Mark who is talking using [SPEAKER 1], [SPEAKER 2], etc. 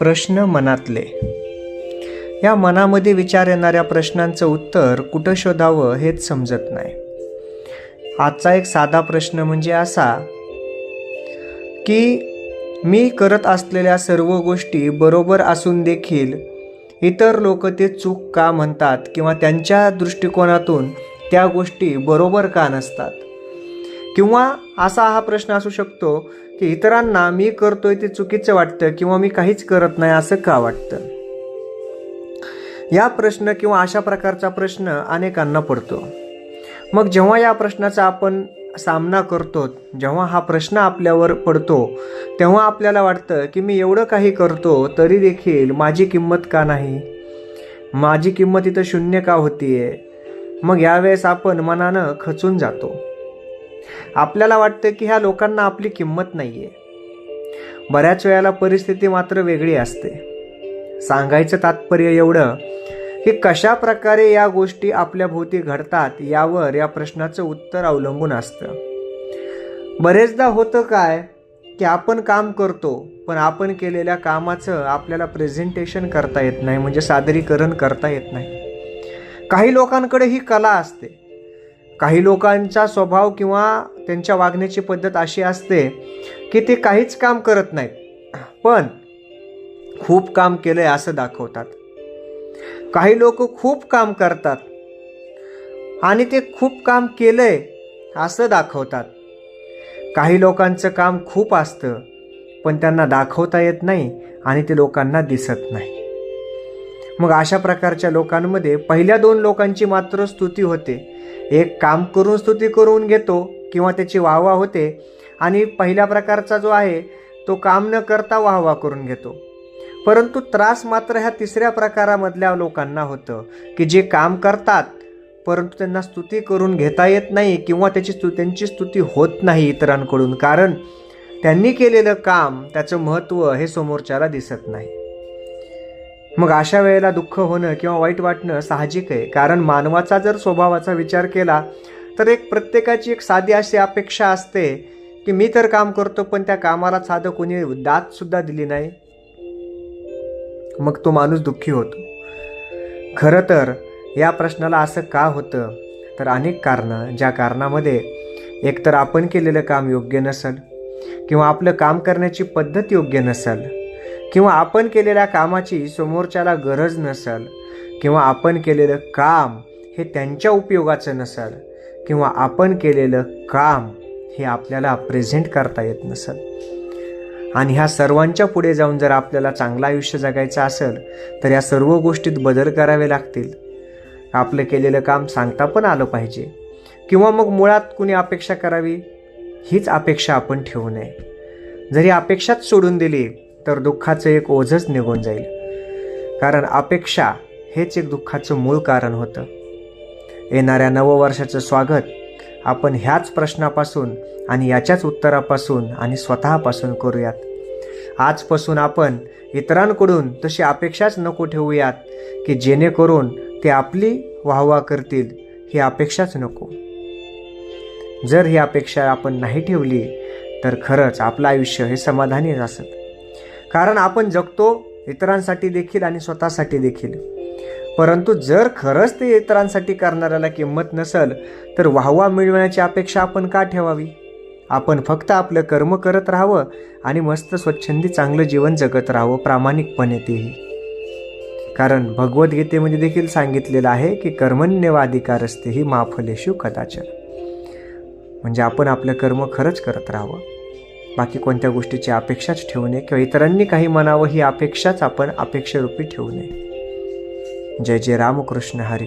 [SPEAKER 1] प्रश्न मनातले. या मनामध्ये विचार येणाऱ्या प्रश्नांचं उत्तर कुठं शोधावं हेच समजत नाही. आजचा एक साधा प्रश्न म्हणजे असा की मी करत असलेल्या सर्व गोष्टी बरोबर असून देखील इतर लोक ते चूक का म्हणतात किंवा त्यांच्या दृष्टिकोनातून त्या गोष्टी बरोबर का नसतात. किंवा असा हा प्रश्न असू शकतो की इतरांना मी करतोय ते चुकीचं वाटतं किंवा मी काहीच करत नाही असं का वाटतं. या प्रश्न किंवा अशा प्रकारचा प्रश्न अनेकांना पडतो. मग जेव्हा या प्रश्नाचा आपण सामना करतो, जेव्हा हा प्रश्न आपल्यावर पडतो, तेव्हा आपल्याला वाटतं की मी एवढं काही करतो तरी देखील माझी किंमत का नाही, माझी किंमत इथं शून्य का होतीये. मग यावेळेस आपण मनानं खचून जातो. आपल्याला वाटतं की ह्या लोकांना आपली किंमत नाही आहे. बऱ्याच वेळेला परिस्थिती मात्र वेगळी असते. सांगायचं तात्पर्य एवढं की कशा प्रकारे या गोष्टी आपल्या भोवती घडतात यावर या प्रश्नाचं उत्तर अवलंबून असतं. बरेचदा होतं काय की आपण काम करतो पण आपण केलेल्या कामाचं आपल्याला प्रेझेंटेशन करता येत नाही, म्हणजे सादरीकरण करता येत नाही. काही लोकांकडे ही कला असते. काही लोकांचा स्वभाव किंवा त्यांच्या वागण्याची पद्धत अशी असते की ते काहीच काम करत नाहीत पण खूप काम केलंय असं दाखवतात. काही लोक खूप काम करतात आणि ते खूप काम केलंय असं दाखवतात. काही लोकांचं काम खूप असतं पण त्यांना दाखवता येत नाही आणि ते लोकांना दिसत नाही. मग अशा प्रकारच्या लोकांमध्ये पहिल्या दोन लोकांची मात्र स्तुती होते. एक काम करून स्तुती करून घेतो किंवा त्याची वाहवा होते आणि पहिल्या प्रकारचा जो आहे तो काम न करता वाहवा करून घेतो. परंतु त्रास मात्र ह्या तिसऱ्या प्रकारामधल्या लोकांना होतं की जे काम करतात परंतु त्यांना स्तुती करून घेता येत नाही किंवा त्यांची स्तुती होत नाही इतरांकडून, कारण त्यांनी केलेलं काम त्याचं महत्त्व हे समोरच्याला दिसत नाही. मग अशा वेळेला दुःख होणं किंवा वाईट वाटणं साहजिक आहे, कारण मानवाचा जर स्वभावाचा विचार केला तर प्रत्येकाची एक साधी अशी अपेक्षा असते की मी तर काम करतो पण त्या कामाला साधं कोणी दाद सुद्धा दिली नाही. मग तो माणूस दुःखी होतो. खरं तर या प्रश्नाला असं का होतं तर अनेक कारणं, ज्या कारणामध्ये एकतर आपण केलेलं काम योग्य नसेल किंवा आपलं काम करण्याची पद्धत योग्य नसेल किंवा आपण केलेल्या कामाची समोरच्याला गरज नसेल किंवा आपण केलेलं काम हे त्यांच्या उपयोगाचं नसेल किंवा आपण केलेलं काम हे आपल्याला प्रेझेंट करता येत नसेल. आणि ह्या सर्वांच्या पुढे जाऊन जर आपल्याला चांगलं आयुष्य जगायचं असेल तर या सर्व गोष्टीत बदल करावे लागतील. आपलं केलेलं काम सांगता पण आलं पाहिजे किंवा मग मुळात कुणी अपेक्षा करावी हीच अपेक्षा आपण ठेवू नये. जरी अपेक्षाच सोडून दिली तर दुःखाचं एक ओझंच निघून जाईल, कारण अपेक्षा हेच एक दुःखाचं मूळ कारण होतं. येणाऱ्या नववर्षाचं स्वागत आपण ह्याच प्रश्नापासून आणि याच्याच उत्तरापासून आणि स्वतःपासून करूयात. आजपासून आपण इतरांकडून तशी अपेक्षाच नको ठेवूयात की जेणेकरून ते आपली वाहवा करतील, ही अपेक्षाच नको. जर ही अपेक्षा आपण नाही ठेवली तर खरंच आपलं आयुष्य हे समाधानी असतं, कारण आपण जगतो इतरांसाठी देखील आणि स्वतःसाठी देखील. परंतु जर खरंच ते इतरांसाठी करणाऱ्याला किंमत नसेल तर वाहवा मिळवण्याची अपेक्षा आपण का ठेवावी. आपण फक्त आपलं कर्म करत राहावं आणि मस्त स्वच्छंदी चांगलं जीवन जगत राहावं प्रामाणिकपणे तेही. कारण भगवद्गीतेमध्ये देखील सांगितलेलं आहे की कर्मण्येवाधिकारस्ते हि मा फलेषु कदाचन. म्हणजे आपण आपलं कर्म खरंच करत राहावं, बाकी कोणत्या गोष्टीची अपेक्षाच ठेवू नये किंवा इतरांनी काही म्हणावं ही अपेक्षाच आपण अपेक्षारूपी ठेवू नये. जय जय रामकृष्ण हरी.